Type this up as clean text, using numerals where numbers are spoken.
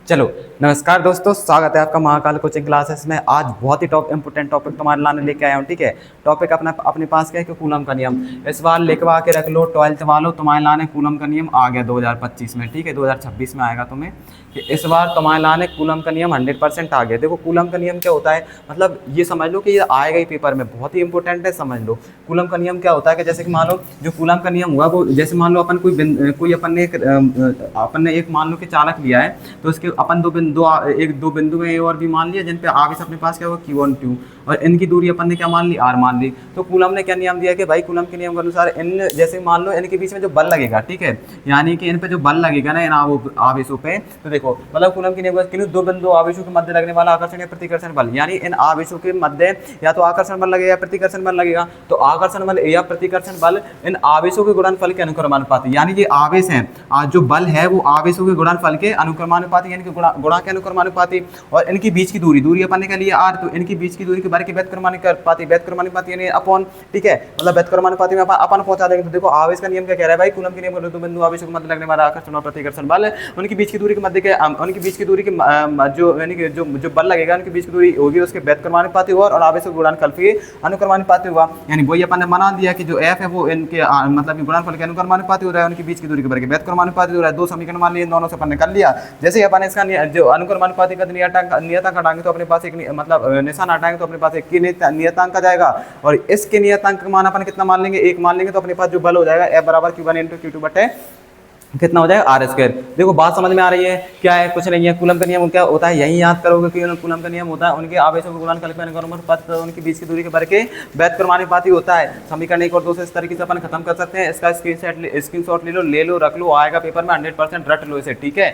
चलो, नमस्कार दोस्तों, स्वागत है आपका महाकाल कोचिंग क्लासेस में। आज बहुत ही इंपॉर्टेंट टॉपिक तुम्हारे लाने लेके आया हूँ। ठीक है, टॉपिक अपना अपने पास क्या है कि कूलम का नियम। इस बार लिखवा के रख लो, 12th वालों, तुम्हारे लाने कूलम का नियम आ गया 2025 में। ठीक है, 2026 में आएगा तुम्हें कि इस बार तुम्हारे लाने कूलम का नियम 100% आ गया। देखो कूलम का नियम क्या होता है, मतलब ये समझ लो कि ये आएगा ही पेपर में, बहुत ही इंपॉर्टेंट है, समझ लो। कूलम का नियम क्या होता है कि जैसे कि मान लो जो कूलम का नियम हुआ वो, जैसे मान लो अपन कोई अपन ने एक मान लो कि चालक लिया है, तो इसके अपन दो बिंदु में ए और बी मान लिया, जिन पे आगे से अपने पास क्या होगा Q1 Q, और इनकी दूरी अपन ने क्या मान ली, R मान ली। तो कूलम ने क्या नियम दिया कि भाई कूलम के नियम के अनुसार इन, जैसे मान लो इनके बीच में जो बल लगेगा, ठीक है, यानी कि इन पे जो बल लगेगा ना इन आवेशों पे, तो देखो मतलब कूलम के नियम कि दो बिंदु आवेशों के मध्य लगने वाला आकर्षण या प्रतिकर्षण बल, यानी इन आवेशों के मध्य या तो आकर्षण बल लगेगा या प्रतिकर्षण बल लगेगा। तो आकर्षण बल या प्रतिकर्षण बल इन आवेशों के गुणनफल के अनुक्रमानुपाती, यानी ये आवेश है, जो बल है वो आवेशों के गुणनफल के अनुक्रमानुपाती, यानी कि गुणा के अनुक्रमानुपाती। और इनकी बीच की दूरी अपन ने क्या लिया R, तो इनकी बीच की दूरी के बारे के व्युत्क्रमानुपाती यानी अपॉन, ठीक है, मतलब व्युत्क्रमानुपाती में अपन पहुंचा देंगे। तो देखो आवेश का नियम क्या कह रहा है भाई, कूलम के नियम दो बिंदु आवेशों के मध्य लगने वाला आकर्षण और प्रतिकर्षण बल, उनकी बीच की दूरी के मध्य के उनकी बीच की दूरी के जो यानी कि जो बल लगेगा उनकी बीच की दूरी होगी उसके व्युत्क्रमानुपाती हुआ, और आवेशों के गुणनफल के अनुक्रमानुपाती हुआ। यानी वही अपन ने बना दिया कि जो F है वो इनके मतलब गुणनफल के अनुक्रमानुपाती हो रहा है, उनकी बीच की दूरी के बारे के व्युत्क्रमानुपाती हो रहा है। दो समीकरण मान लिए, इन दोनों से अपन ने कर लिया। जैसे अपन इसका जो अनुक्रमानुपाती का नियतांक हटाएंगे तो अपने पास एक मतलब निशान हटाएंगे तो अपने पास एक नियतांक आ जाएगा, और इसके नियतांक का मान अपन कितना मान लेंगे, एक मान लेंगे, तो अपने पास जो बल हो जाएगा F बराबर Q1 × Q2 बटे कितना हो जाएगा R²। देखो बात समझ में आ रही है, क्या है, कुछ नहीं है। कूलम का नियम क्या होता है, यही याद करोगे कि कूलम का नियम होता है उनके आवेशों के गुणनफल के अनुक्रमानुपाती, उनकी बीच की दूरी के बारे के व्युत्क्रमानुपाती होता है। समीकरण 1 और 2 से इस तरीके से अपन खत्म कर सकते हैं। इसका स्क्रीनशॉट ले लो, रख लो, आएगा पेपर में 100%, रट लो इसे, ठीक है।